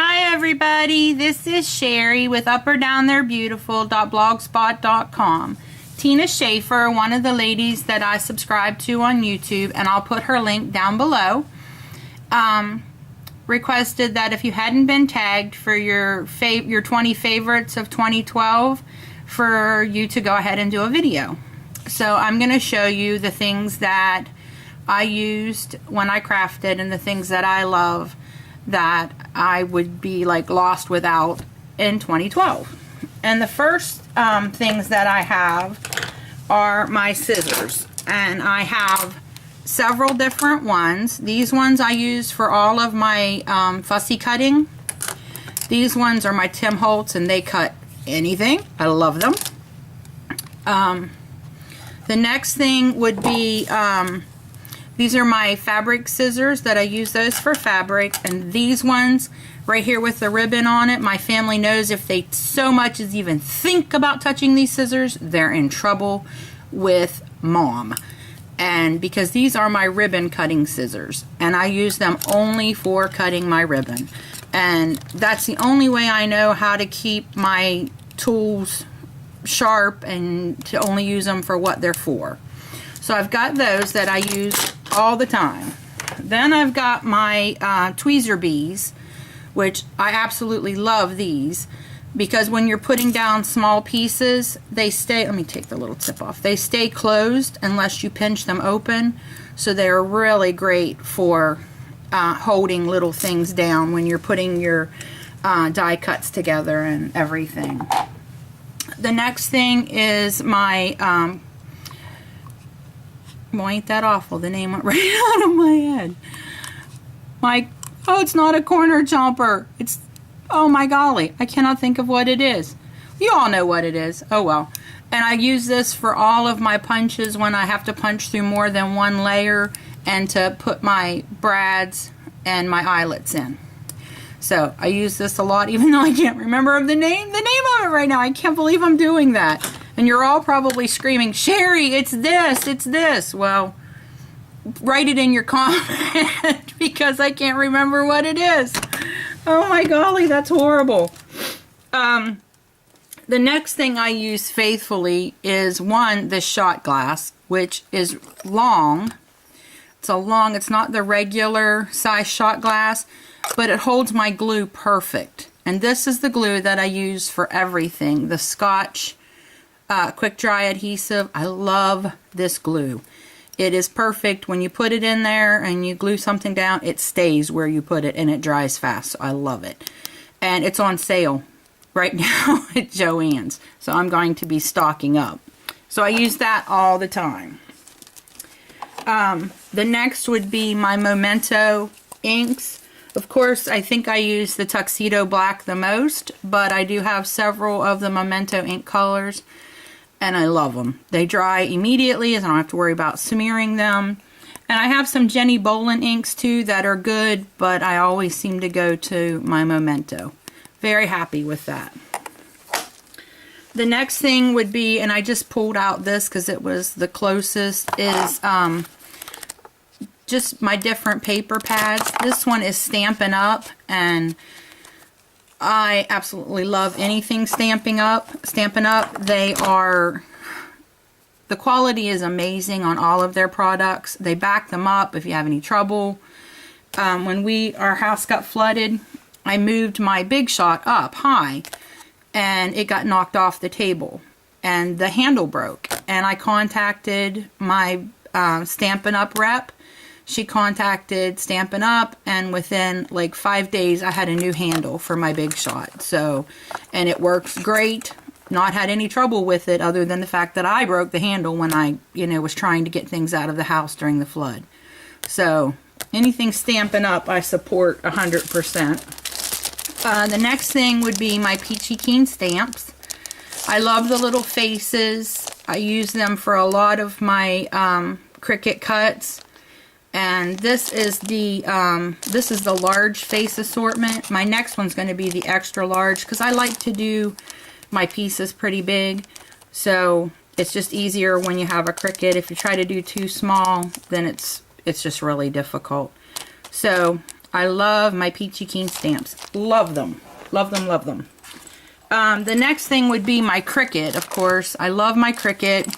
Hi everybody, this is Sherry with UpOrDownThereBeautiful.blogspot.com. Tina Schaefer, one of the ladies that I subscribe to on YouTube, and I'll put her link down below, requested that if you hadn't been tagged for your 20 favorites of 2012, for you to go ahead and do a video. So I'm going to show you the things that I used when I crafted and the things that I love that I would be like lost without in 2012. And the first things that I have are my scissors, and I have several different ones. These ones I use for all of my fussy cutting. These ones are my Tim Holtz, and they cut anything. I love them. The next thing would be these are my fabric scissors that I use those for fabric, and these ones right here with the ribbon on it, my family knows if they so much as even think about touching these scissors, they're in trouble with mom. And because these are my ribbon cutting scissors, and I use them only for cutting my ribbon, and that's the only way I know how to keep my tools sharp and to only use them for what they're for. So I've got those that I use all the time. Then I've got my tweezer bees, which I absolutely love these, because when you're putting down small pieces, they stay, let me take the little tip off, they stay closed unless you pinch them open, so they're really great for holding little things down when you're putting your die cuts together and everything. The next thing is my well, ain't that awful, the name went right out of my head. Oh, it's not a corner jumper. It's, oh my golly, I cannot think of what it is. You all know what it is. Oh well. And I use this for all of my punches when I have to punch through more than one layer and to put my brads and my eyelets in. So I use this a lot, even though I can't remember the name of it right now. I can't believe I'm doing that. And you're all probably screaming, Sherry, it's this, it's this. Well, write it in your comment because I can't remember what it is. Oh my golly, that's horrible. The next thing I use faithfully is this shot glass, which is long. It's not the regular size shot glass, but it holds my glue perfect. And this is the glue that I use for everything. The Scotch quick dry adhesive. I love this glue. It is perfect. When you put it in there and you glue something down, it stays where you put it and it dries fast. So I love it. And it's on sale right now at Joann's. So I'm going to be stocking up. So I use that all the time. The next would be my Memento inks. Of course, I think I use the Tuxedo Black the most, but I do have several of the Memento ink colors, and I love them. They dry immediately, so I don't have to worry about smearing them. And I have some Jenny Bolin inks too that are good, but I always seem to go to my Memento. Very happy with that. The next thing would be, and I just pulled out this because it was the closest, is just my different paper pads. This one is Stampin' Up, and I absolutely love anything Stampin' Up. They are, the quality is amazing on all of their products. They back them up if you have any trouble. When our house got flooded, I moved my Big Shot up high, and it got knocked off the table, and the handle broke. And I contacted my Stampin' Up rep. She contacted Stampin' Up, and within like 5 days I had a new handle for my Big Shot. So, and it works great. Not had any trouble with it other than the fact that I broke the handle when I, was trying to get things out of the house during the flood. So, anything Stampin' Up I support 100%. The next thing would be my Peachy Keen stamps. I love the little faces. I use them for a lot of my Cricut cuts. And this is the large face assortment. My next one's going to be the extra large because I like to do my pieces pretty big. So it's just easier when you have a Cricut. If you try to do too small, then it's just really difficult. So I love my Peachy Keen stamps. Love them. Love them, love them. The next thing would be my Cricut, of course. I love my Cricut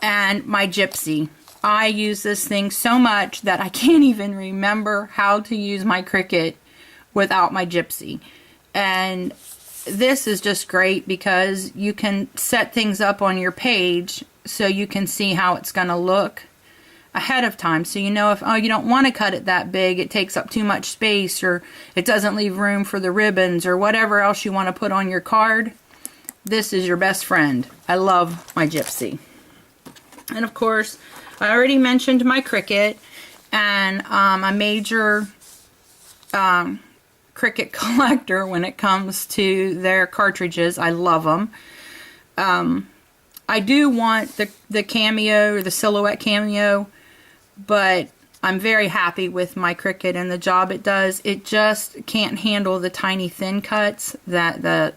and my Gypsy. I use this thing so much that I can't even remember how to use my Cricut without my Gypsy. And this is just great because you can set things up on your page so you can see how it's going to look ahead of time. So you know if, oh, you don't want to cut it that big, it takes up too much space, or it doesn't leave room for the ribbons, or whatever else you want to put on your card. This is your best friend. I love my Gypsy. And of course, I already mentioned my Cricut, and a major Cricut collector when it comes to their cartridges. I love them. I do want the Cameo, or the Silhouette Cameo, but I'm very happy with my Cricut and the job it does. It just can't handle the tiny thin cuts that the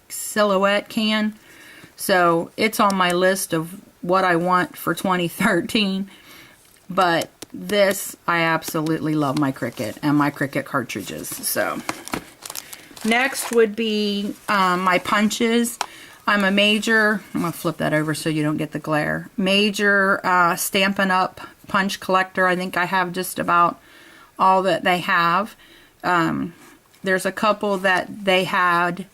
Silhouette can. So it's on my list of what I want for 2013. But this, I absolutely love my Cricut and my Cricut cartridges. So next would be my punches. I'm a major, I'm going to flip that over so you don't get the glare, major Stampin' Up! Punch collector. I think I have just about all that they have. There's a couple that they had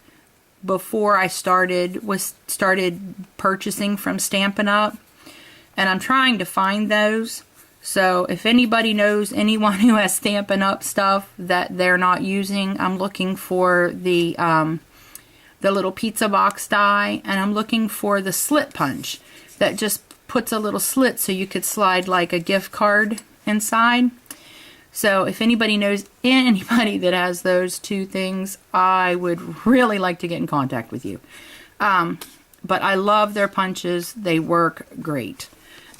before I started purchasing from Stampin' Up! And I'm trying to find those. So if anybody knows anyone who has Stampin' Up! Stuff that they're not using, I'm looking for the little pizza box die, and I'm looking for the slit punch that just puts a little slit so you could slide like a gift card inside. So if anybody knows anybody that has those two things, I would really like to get in contact with you. But I love their punches. They work great.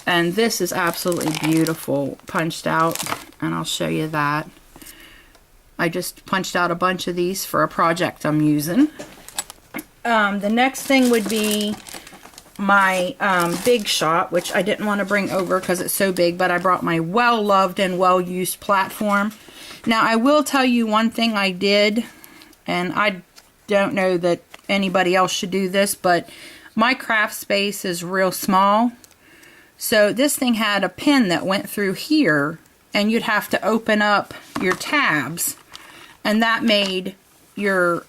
And this is absolutely beautiful punched out, and I'll show you that. I just punched out a bunch of these for a project I'm using. The next thing would be my Big Shot, which I didn't want to bring over because it's so big, but I brought my well-loved and well-used platform. Now, I will tell you one thing I did, and I don't know that anybody else should do this, but my craft space is real small. So this thing had a pin that went through here, and you'd have to open up your tabs, and that made your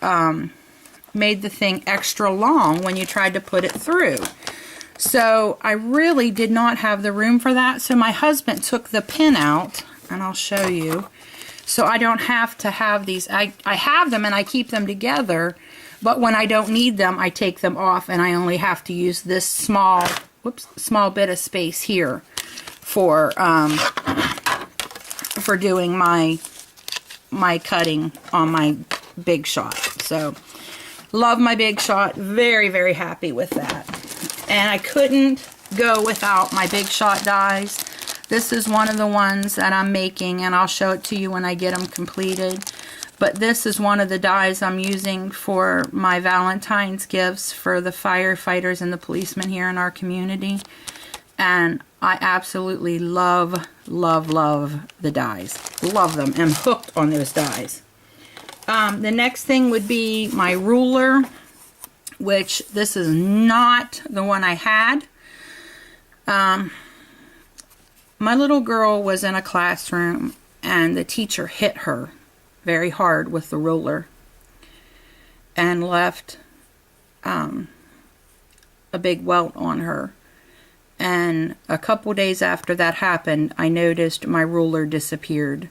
made the thing extra long when you tried to put it through. So I really did not have the room for that, so my husband took the pin out, and I'll show you, so I don't have to have these. I have them and I keep them together, but when I don't need them, I take them off, and I only have to use this small bit of space here for doing my cutting on my Big Shot. So love my Big Shot. Very, very happy with that. And I couldn't go without my Big Shot dies. This is one of the ones that I'm making, and I'll show it to you when I get them completed. But this is one of the dies I'm using for my Valentine's gifts for the firefighters and the policemen here in our community. And I absolutely love, love, love the dies. Love them. I'm hooked on those dies. The next thing would be my ruler, which this is not the one I had. My little girl was in a classroom, and the teacher hit her very hard with the ruler and left a big welt on her. And a couple days after that happened, I noticed my ruler disappeared.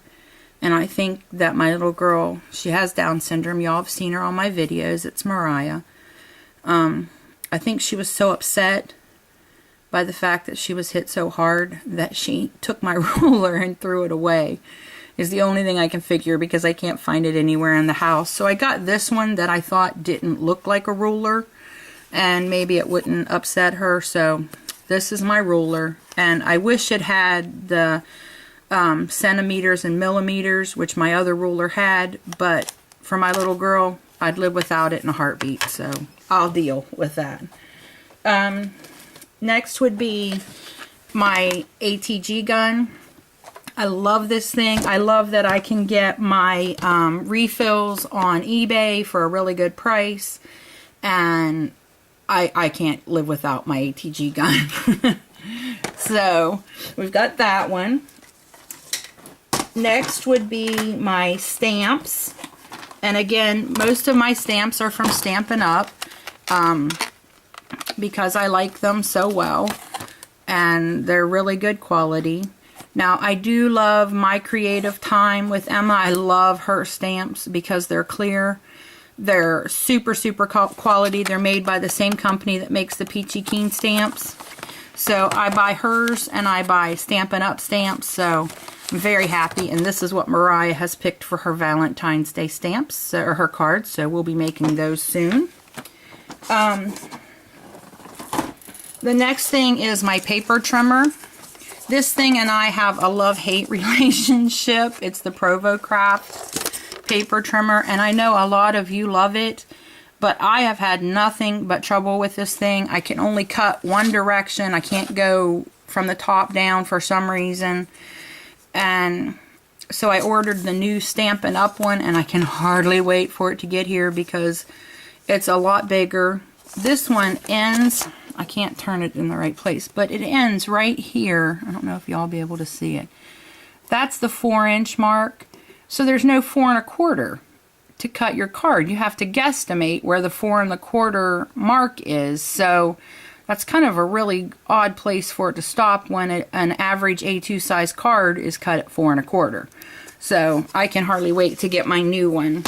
And I think that my little girl, she has Down syndrome. Y'all have seen her on my videos. It's Mariah. I think she was so upset by the fact that she was hit so hard that she took my ruler and threw it away. Is the only thing I can figure, because I can't find it anywhere in the house. So I got this one that I thought didn't look like a ruler, and maybe it wouldn't upset her. So this is my ruler, and I wish it had the centimeters and millimeters, which my other ruler had, but for my little girl, I'd live without it in a heartbeat, so I'll deal with that. Next would be my ATG gun. I love this thing. I love that I can get my refills on eBay for a really good price. And I can't live without my ATG gun. So, we've got that one. Next would be my stamps. And again, most of my stamps are from Stampin' Up. Because I like them so well. And they're really good quality. Now, I do love My Creative Time with Emma. I love her stamps because they're clear. They're super, super quality. They're made by the same company that makes the Peachy Keen stamps. So I buy hers and I buy Stampin' Up stamps. So I'm very happy. And this is what Mariah has picked for her Valentine's Day stamps, or her cards. So we'll be making those soon. The next thing is my paper trimmer. This thing and I have a love-hate relationship. It's the Provo Craft paper trimmer, and I know a lot of you love it, but I have had nothing but trouble with this thing. I can only cut one direction. I can't go from the top down for some reason. And so I ordered the new Stampin' Up one, and I can hardly wait for it to get here because it's a lot bigger. This one ends, I can't turn it in the right place, but it ends right here. I don't know if y'all will be able to see it. That's the 4-inch mark. So there's no 4 1/4 to cut your card. You have to guesstimate where the 4 1/4 mark is. So that's kind of a really odd place for it to stop when an average A2 size card is cut at 4 1/4. So I can hardly wait to get my new one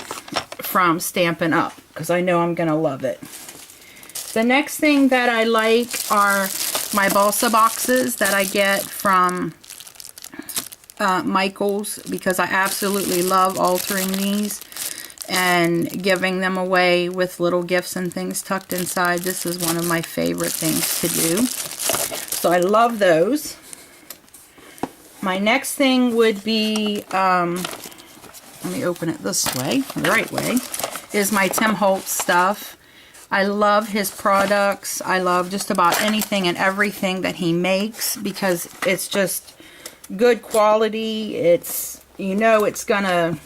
from Stampin' Up because I know I'm going to love it. The next thing that I like are my balsa boxes that I get from Michael's, because I absolutely love altering these and giving them away with little gifts and things tucked inside. This is one of my favorite things to do. So I love those. My next thing would be, let me open it this way, the right way, is my Tim Holtz stuff. I love his products. I love just about anything and everything that he makes because it's just good quality. It's, you know, it's gonna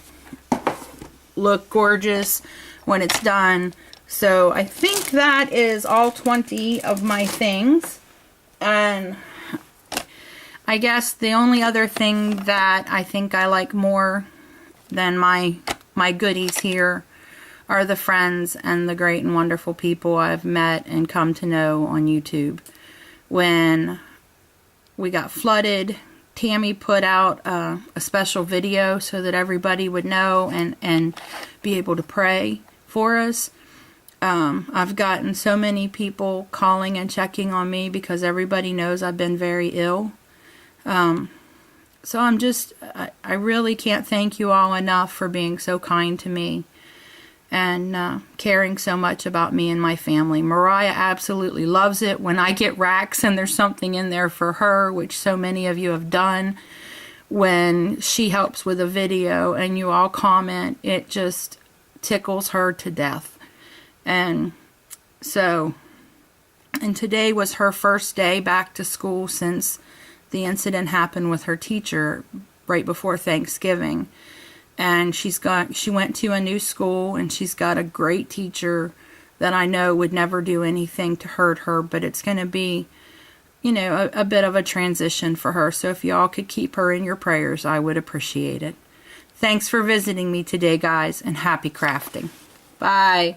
look gorgeous when it's done. So I think that is all 20 of my things. And I guess the only other thing that I think I like more than my goodies here are the friends and the great and wonderful people I've met and come to know on YouTube. When we got flooded, Tammy put out a special video so that everybody would know and be able to pray for us. I've gotten so many people calling and checking on me because everybody knows I've been very ill. So I really can't thank you all enough for being so kind to me and caring so much about me and my family. Mariah absolutely loves it when I get racks and there's something in there for her, which so many of you have done. When she helps with a video and you all comment, it just tickles her to death. And so, and today was her first day back to school since the incident happened with her teacher right before Thanksgiving. And she went to a new school, and she's got a great teacher that I know would never do anything to hurt her, but it's going to be, you know, a bit of a transition for her. So if y'all could keep her in your prayers, I would appreciate it. Thanks for visiting me today, guys, and happy crafting. Bye.